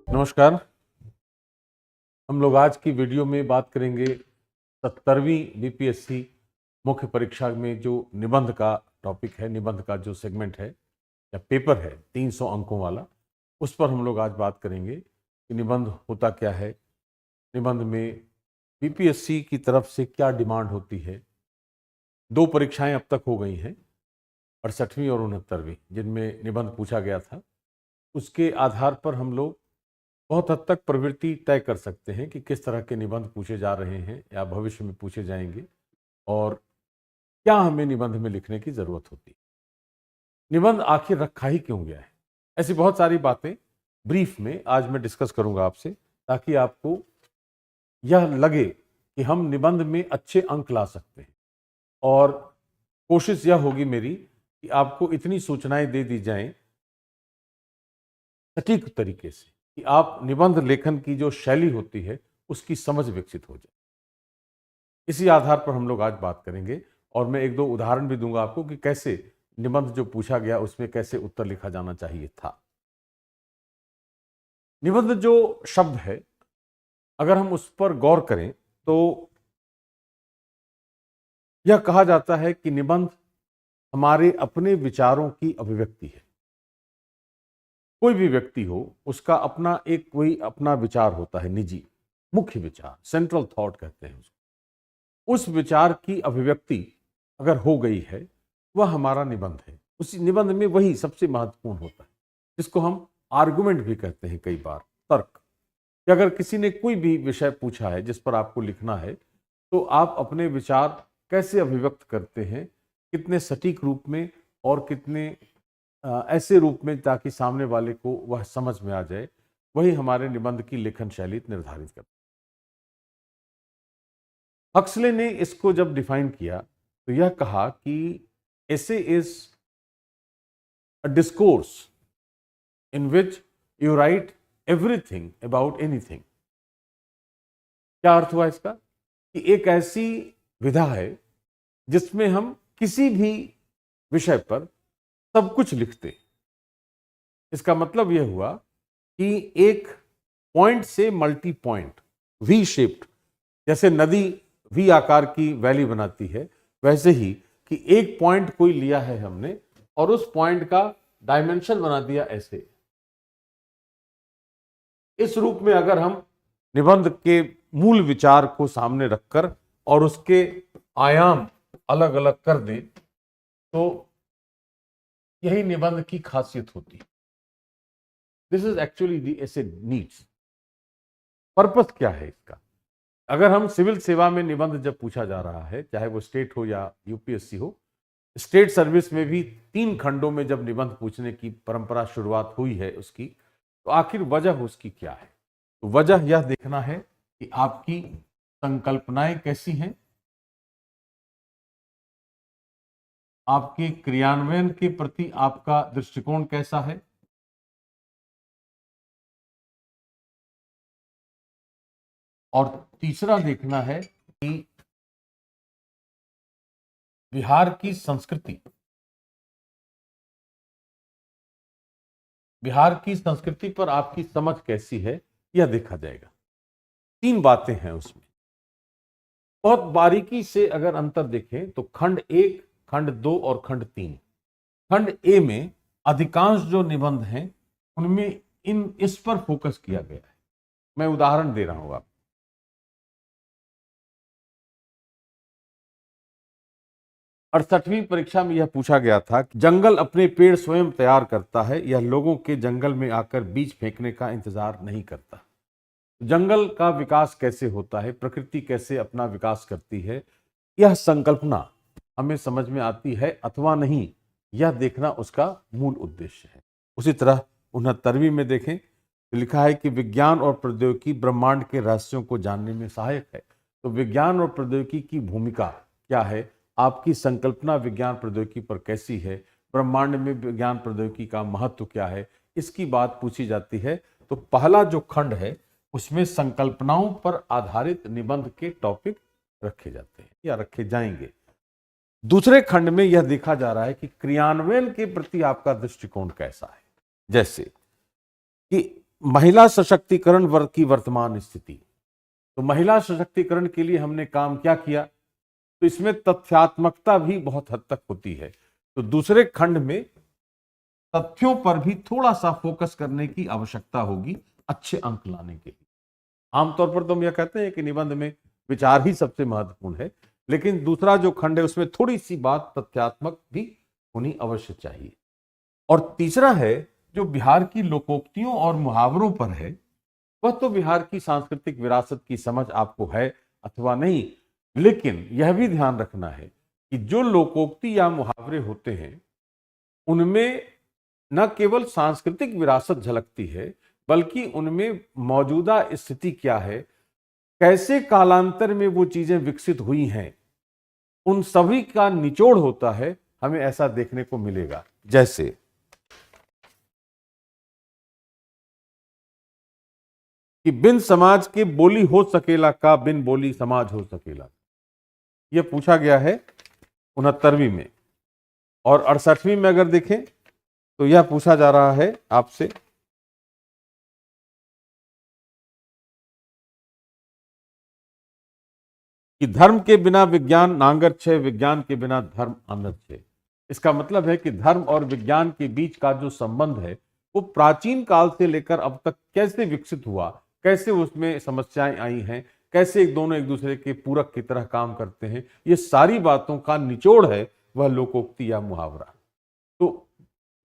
नमस्कार। हम लोग आज की वीडियो में बात करेंगे 70वीं बीपीएससी मुख्य परीक्षा में जो निबंध का टॉपिक है, निबंध का जो सेगमेंट है या पेपर है 300 अंकों वाला, उस पर हम लोग आज बात करेंगे कि निबंध होता क्या है, निबंध में बीपीएससी की तरफ से क्या डिमांड होती है। 2 परीक्षाएं अब तक हो गई हैं, 68वीं और 69वीं, जिनमें निबंध पूछा गया था। उसके आधार पर हम लोग बहुत हद तक प्रवृत्ति तय कर सकते हैं कि किस तरह के निबंध पूछे जा रहे हैं या भविष्य में पूछे जाएंगे और क्या हमें निबंध में लिखने की जरूरत होती है। निबंध आखिर रखा ही क्यों गया है, ऐसी बहुत सारी बातें ब्रीफ में आज मैं डिस्कस करूंगा आपसे, ताकि आपको यह लगे कि हम निबंध में अच्छे अंक ला सकते हैं। और कोशिश यह होगी मेरी कि आपको इतनी सूचनाएं दे दी जाएं सटीक तरीके से कि आप निबंध लेखन की जो शैली होती है उसकी समझ विकसित हो जाए। इसी आधार पर हम लोग आज बात करेंगे और मैं 1-2 उदाहरण भी दूंगा आपको कि कैसे निबंध जो पूछा गया उसमें कैसे उत्तर लिखा जाना चाहिए था। निबंध जो शब्द है, अगर हम उस पर गौर करें तो यह कहा जाता है कि निबंध हमारे अपने विचारों की अभिव्यक्ति है। कोई भी व्यक्ति हो, उसका अपना एक कोई अपना विचार होता है, निजी मुख्य विचार, सेंट्रल थॉट कहते हैं उसको। उस विचार की अभिव्यक्ति अगर हो गई है, वह हमारा निबंध है। उस निबंध में वही सबसे महत्वपूर्ण होता है, जिसको हम आर्गुमेंट भी कहते हैं कई बार, तर्क। कि अगर किसी ने कोई भी विषय पूछा है जिस पर आपको लिखना है, तो आप अपने विचार कैसे अभिव्यक्त करते हैं, कितने सटीक रूप में और कितने ऐसे रूप में ताकि सामने वाले को वह समझ में आ जाए, वही हमारे निबंध की लेखन शैली निर्धारित करता है। हक्सले ने इसको जब डिफाइन किया तो यह कहा कि essay is a discourse in which you right everything about anything. क्या अर्थ हुआ इसका? कि एक ऐसी विधा है जिसमें हम किसी भी विषय पर सब कुछ लिखते। इसका मतलब यह हुआ कि एक पॉइंट से मल्टी पॉइंट, वी शेप्ड, जैसे नदी वी आकार की वैली बनाती है, वैसे ही कि एक पॉइंट कोई लिया है हमने और उस पॉइंट का डायमेंशन बना दिया ऐसे। इस रूप में अगर हम निबंध के मूल विचार को सामने रखकर और उसके आयाम अलग अलग कर दें, तो यही निबंध की खासियत होती है। This is actually the essay needs. Purpose क्या है इसका? अगर हम सिविल सेवा में निबंध जब पूछा जा रहा है, चाहे वो स्टेट हो या यूपीएससी हो, स्टेट सर्विस में भी 3 खंडों में जब निबंध पूछने की परंपरा शुरुआत हुई है उसकी, तो आखिर वजह उसकी क्या है? तो वजह यह देखना है कि आपकी संकल्पनाएं कैसी हैं, आपके क्रियान्वयन के प्रति आपका दृष्टिकोण कैसा है, और तीसरा देखना है कि बिहार की संस्कृति, बिहार की संस्कृति पर आपकी समझ कैसी है, यह देखा जाएगा। 3 बातें हैं उसमें। बहुत बारीकी से अगर अंतर देखें तो खंड 1, खंड 2 और खंड 3, खंड ए में अधिकांश जो निबंध हैं उनमें इस पर फोकस किया गया है। मैं उदाहरण दे रहा हूं आपको। 68वीं परीक्षा में यह पूछा गया था कि जंगल अपने पेड़ स्वयं तैयार करता है, यह लोगों के जंगल में आकर बीज फेंकने का इंतजार नहीं करता। जंगल का विकास कैसे होता है, प्रकृति कैसे अपना विकास करती है, यह संकल्पना हमें समझ में आती है अथवा नहीं, यह देखना उसका मूल उद्देश्य है। उसी तरह 69वीं में देखें तो लिखा है कि विज्ञान और प्रौद्योगिकी ब्रह्मांड के रहस्यों को जानने में सहायक है। तो विज्ञान और प्रौद्योगिकी की भूमिका क्या है, आपकी संकल्पना विज्ञान प्रौद्योगिकी पर कैसी है, ब्रह्मांड में विज्ञान प्रौद्योगिकी का महत्व क्या है, इसकी बात पूछी जाती है। तो पहला जो खंड है उसमें संकल्पनाओं पर आधारित निबंध के टॉपिक रखे जाते हैं या रखे जाएंगे। दूसरे खंड में यह देखा जा रहा है कि क्रियान्वयन के प्रति आपका दृष्टिकोण कैसा है। जैसे कि महिला सशक्तिकरण वर्ग की वर्तमान स्थिति। तो महिला सशक्तिकरण के लिए हमने काम क्या किया, तो इसमें तथ्यात्मकता भी बहुत हद तक होती है। तो दूसरे खंड में तथ्यों पर भी थोड़ा सा फोकस करने की आवश्यकता होगी अच्छे अंक लाने के लिए। आमतौर पर तो हम यह कहते हैं कि निबंध में विचार ही सबसे महत्वपूर्ण है, लेकिन दूसरा जो खंड है उसमें थोड़ी सी बात तथ्यात्मक भी होनी अवश्य चाहिए। और तीसरा है जो बिहार की लोकोक्तियों और मुहावरों पर है, वह तो बिहार की सांस्कृतिक विरासत की समझ आपको है अथवा नहीं, लेकिन यह भी ध्यान रखना है कि जो लोकोक्ति या मुहावरे होते हैं उनमें न केवल सांस्कृतिक विरासत झलकती है, बल्कि उनमें मौजूदा स्थिति क्या है, कैसे कालांतर में वो चीजें विकसित हुई हैं, उन सभी का निचोड़ होता है, हमें ऐसा देखने को मिलेगा। जैसे कि बिन समाज के बोली हो सकेला का, बिन बोली समाज हो सकेला, यह पूछा गया है 69वीं में। और 68वीं में अगर देखें तो यह पूछा जा रहा है आपसे कि धर्म के बिना विज्ञान नांगर छे, विज्ञान के बिना धर्म आनंद छे। इसका मतलब है कि धर्म और विज्ञान के बीच का जो संबंध है वो प्राचीन काल से लेकर अब तक कैसे विकसित हुआ, कैसे उसमें समस्याएं आई हैं, कैसे दोनों एक दूसरे के पूरक की तरह काम करते हैं, ये सारी बातों का निचोड़ है वह लोकोक्ति या मुहावरा। तो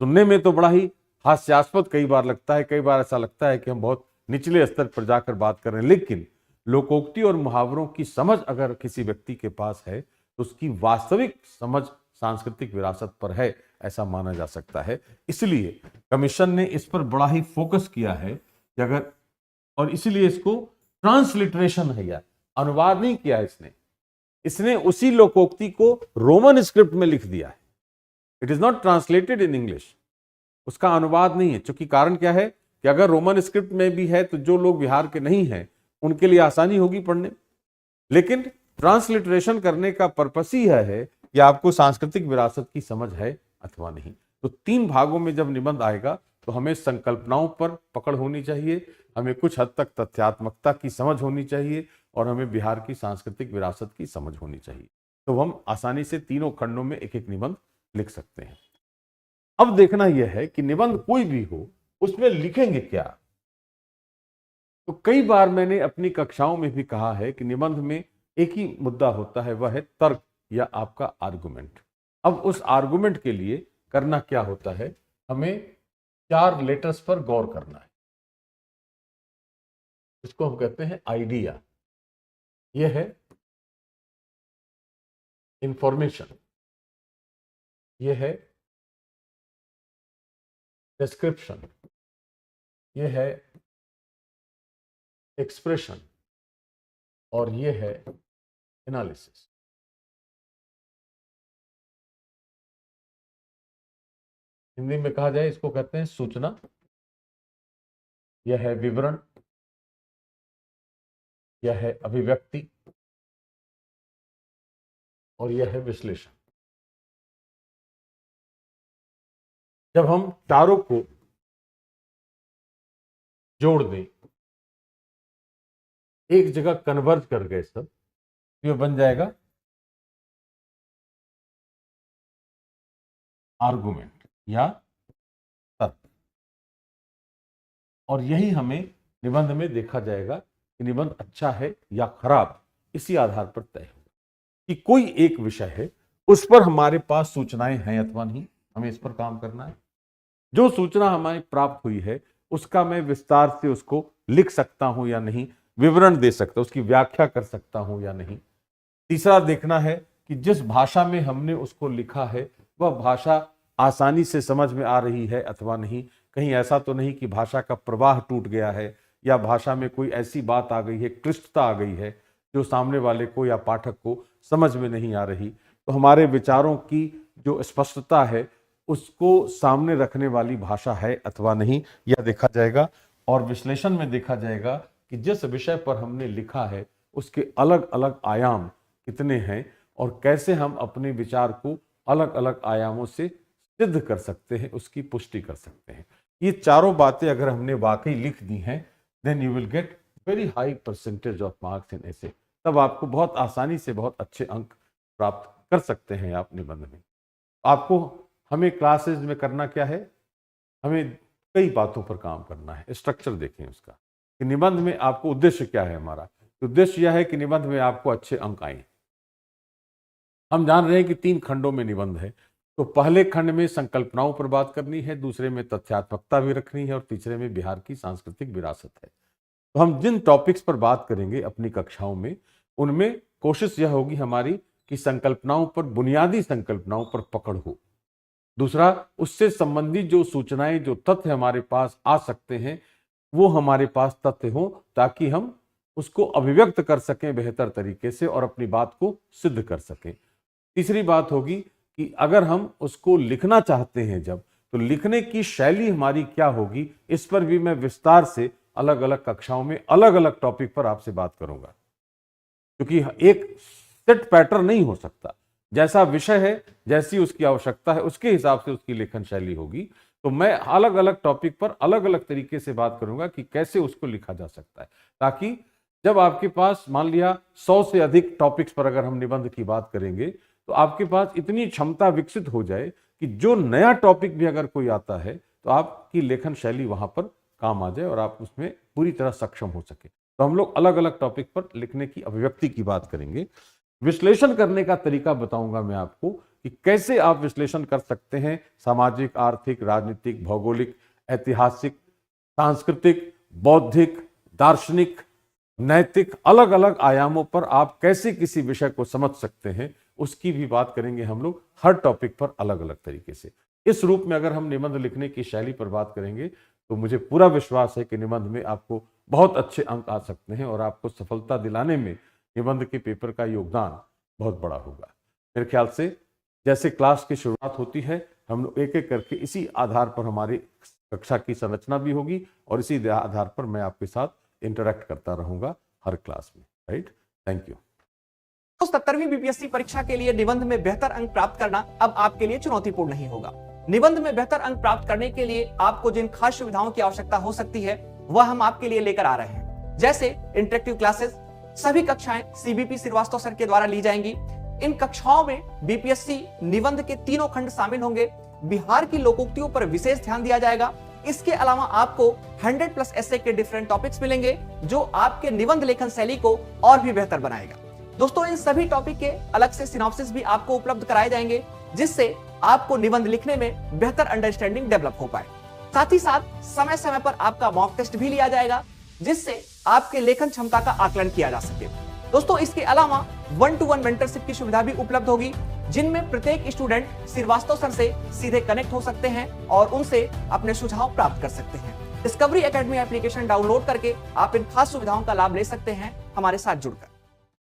सुनने में तो बड़ा ही हास्यास्पद कई बार लगता है, कई बार ऐसा लगता है कि हम बहुत निचले स्तर पर जाकर बात कर रहे हैं, लेकिन लोकोक्ति और मुहावरों की समझ अगर किसी व्यक्ति के पास है तो उसकी वास्तविक समझ सांस्कृतिक विरासत पर है, ऐसा माना जा सकता है। इसलिए कमीशन ने इस पर बड़ा ही फोकस किया है कि अगर, और इसीलिए इसको ट्रांसलिटरेशन है यार, अनुवाद नहीं किया इसने उसी लोकोक्ति को रोमन स्क्रिप्ट में लिख दिया है। It is not translated in English, उसका अनुवाद नहीं है। क्योंकि कारण क्या है कि अगर रोमन स्क्रिप्ट में भी है तो जो लोग बिहार के नहीं हैं उनके लिए आसानी होगी पढ़ने, लेकिन ट्रांसलिटरेशन करने का पर्पस ही है कि आपको सांस्कृतिक विरासत की समझ है अथवा नहीं। तो 3 भागों में जब निबंध आएगा तो हमें संकल्पनाओं पर पकड़ होनी चाहिए, हमें कुछ हद तक तथ्यात्मकता की समझ होनी चाहिए और हमें बिहार की सांस्कृतिक विरासत की समझ होनी चाहिए। तो हम आसानी से तीनों खंडों में एक एक निबंध लिख सकते हैं। अब देखना यह है कि निबंध कोई भी हो उसमें लिखेंगे क्या। तो कई बार मैंने अपनी कक्षाओं में भी कहा है कि निबंध में एक ही मुद्दा होता है, वह है तर्क या आपका आर्गुमेंट। अब उस आर्गुमेंट के लिए करना क्या होता है, हमें 4 लेटर्स पर गौर करना है। इसको हम कहते हैं आइडिया, यह है इंफॉर्मेशन, यह है डिस्क्रिप्शन, यह है एक्सप्रेशन और यह है एनालिसिस। हिंदी में कहा जाए इसको कहते हैं सूचना, यह है विवरण, यह है अभिव्यक्ति और यह है विश्लेषण। जब हम चारों को जोड़ दें, एक जगह कन्वर्ज कर गए सब, तो यह बन जाएगा आर्गुमेंट या तर्क। और यही हमें निबंध में देखा जाएगा कि निबंध अच्छा है या खराब, इसी आधार पर तय होगा कि कोई एक विषय है उस पर हमारे पास सूचनाएं हैं अथवा नहीं, हमें इस पर काम करना है। जो सूचना हमें प्राप्त हुई है उसका मैं विस्तार से उसको लिख सकता हूं या नहीं, विवरण दे सकता हूं, उसकी व्याख्या कर सकता हूं या नहीं। तीसरा देखना है कि जिस भाषा में हमने उसको लिखा है वह भाषा आसानी से समझ में आ रही है अथवा नहीं, कहीं ऐसा तो नहीं कि भाषा का प्रवाह टूट गया है या भाषा में कोई ऐसी बात आ गई है, क्लिष्टता आ गई है जो सामने वाले को या पाठक को समझ में नहीं आ रही। तो हमारे विचारों की जो स्पष्टता है उसको सामने रखने वाली भाषा है अथवा नहीं, यह देखा जाएगा। और विश्लेषण में देखा जाएगा कि जिस विषय पर हमने लिखा है उसके अलग अलग आयाम कितने हैं और कैसे हम अपने विचार को अलग अलग आयामों से सिद्ध कर सकते हैं, उसकी पुष्टि कर सकते हैं। ये चारों बातें अगर हमने वाकई लिख दी हैं, then you will get very high percentage of marks in ऐसे। तब आपको बहुत आसानी से बहुत अच्छे अंक प्राप्त कर सकते हैं आप निबंध में। आपको हमें क्लासेस में करना क्या है, हमें कई बातों पर काम करना है। स्ट्रक्चर देखें उसका कि निबंध में आपको उद्देश्य क्या है। हमारा उद्देश्य यह है कि निबंध में आपको अच्छे अंक आए। हम जान रहे हैं कि 3 खंडों में निबंध है। तो पहले खंड में संकल्पनाओं पर बात करनी है, दूसरे में तथ्यात्मकता भी रखनी है और तीसरे में बिहार की सांस्कृतिक विरासत है। तो हम जिन टॉपिक्स पर बात करेंगे अपनी कक्षाओं में, उनमें कोशिश यह होगी हमारी कि संकल्पनाओं पर, बुनियादी संकल्पनाओं पर पकड़ हो। दूसरा, उससे संबंधित जो सूचनाएं, जो तथ्य हमारे पास आ सकते हैं, वो हमारे पास तथ्य हो ताकि हम उसको अभिव्यक्त कर सकें बेहतर तरीके से और अपनी बात को सिद्ध कर सकें। तीसरी बात होगी कि अगर हम उसको लिखना चाहते हैं जब, तो लिखने की शैली हमारी क्या होगी, इस पर भी मैं विस्तार से अलग अलग कक्षाओं में अलग अलग टॉपिक पर आपसे बात करूंगा। क्योंकि एक सेट पैटर्न नहीं हो सकता, जैसा विषय है, जैसी उसकी आवश्यकता है, उसके हिसाब से उसकी लेखन शैली होगी। तो मैं अलग अलग टॉपिक पर अलग अलग तरीके से बात करूंगा कि कैसे उसको लिखा जा सकता है, ताकि जब आपके पास मान लिया 100 से अधिक टॉपिक्स पर अगर हम निबंध की बात करेंगे, तो आपके पास इतनी क्षमता विकसित हो जाए कि जो नया टॉपिक भी अगर कोई आता है तो आपकी लेखन शैली वहां पर काम आ जाए और आप उसमें पूरी तरह सक्षम हो सके। तो हम लोग अलग अलग टॉपिक पर लिखने की अभिव्यक्ति की बात करेंगे। विश्लेषण करने का तरीका बताऊंगा मैं आपको कि कैसे आप विश्लेषण कर सकते हैं। सामाजिक, आर्थिक, राजनीतिक, भौगोलिक, ऐतिहासिक, सांस्कृतिक, बौद्धिक, दार्शनिक, नैतिक, अलग अलग आयामों पर आप कैसे किसी विषय को समझ सकते हैं, उसकी भी बात करेंगे हम लोग हर टॉपिक पर अलग अलग तरीके से। इस रूप में अगर हम निबंध लिखने की शैली पर बात करेंगे तो मुझे पूरा विश्वास है कि निबंध में आपको बहुत अच्छे अंक आ सकते हैं और आपको सफलता दिलाने में निबंध के पेपर का योगदान बहुत बड़ा होगा। मेरे ख्याल से जैसे क्लास की शुरुआत होती है, हम लोग एक एक करके इसी आधार पर हमारी कक्षा की संरचना भी होगी और इसी आधार पर मैं आपके साथ इंटरेक्ट करता रहूंगा हर क्लास में। Right, thank you. 70वीं बीपीएससी परीक्षा के लिए निबंध में बेहतर अंक प्राप्त करना अब आपके लिए चुनौतीपूर्ण नहीं होगा। निबंध में बेहतर अंक प्राप्त करने के लिए आपको जिन खास सुविधाओं की आवश्यकता हो सकती है वह हम आपके लिए लेकर आ रहे हैं। जैसे इंटरेक्टिव क्लासेस, सभी कक्षाएं सीबीपी श्रीवास्तव सर के द्वारा ली जाएंगी। इन कक्षाओं में बीपीएससी निबंध के तीनों खंड शामिल होंगे। बिहार की लोकोक्तियों पर विशेष ध्यान दिया जाएगा। इसके अलावा आपको 100+ ऐसे के डिफरेंट टॉपिक्स मिलेंगे जो आपके निबंध लेखन शैली को और भी बेहतर बनाएगा। दोस्तों, इन सभी टॉपिक के अलग से सिनॉप्सिस भी आपको उपलब्ध कराए जाएंगे, जिससे आपको निबंध लिखने में बेहतर अंडरस्टैंडिंग डेवलप हो पाए। साथ ही साथ समय समय पर आपका मॉक टेस्ट भी लिया जाएगा, जिससे आपके लेखन क्षमता का आकलन किया जा सके। दोस्तों, इसके अलावा 1-to-1 मेंटरशिप की सुविधा भी उपलब्ध होगी, जिनमें प्रत्येक स्टूडेंट श्रीवास्तव सर से सीधे कनेक्ट हो सकते हैं और उनसे अपने सुझाव प्राप्त कर सकते हैं। डिस्कवरी एकेडमी एप्लीकेशन डाउनलोड करके आप इन खास सुविधाओं का लाभ ले सकते हैं हमारे साथ जुड़कर।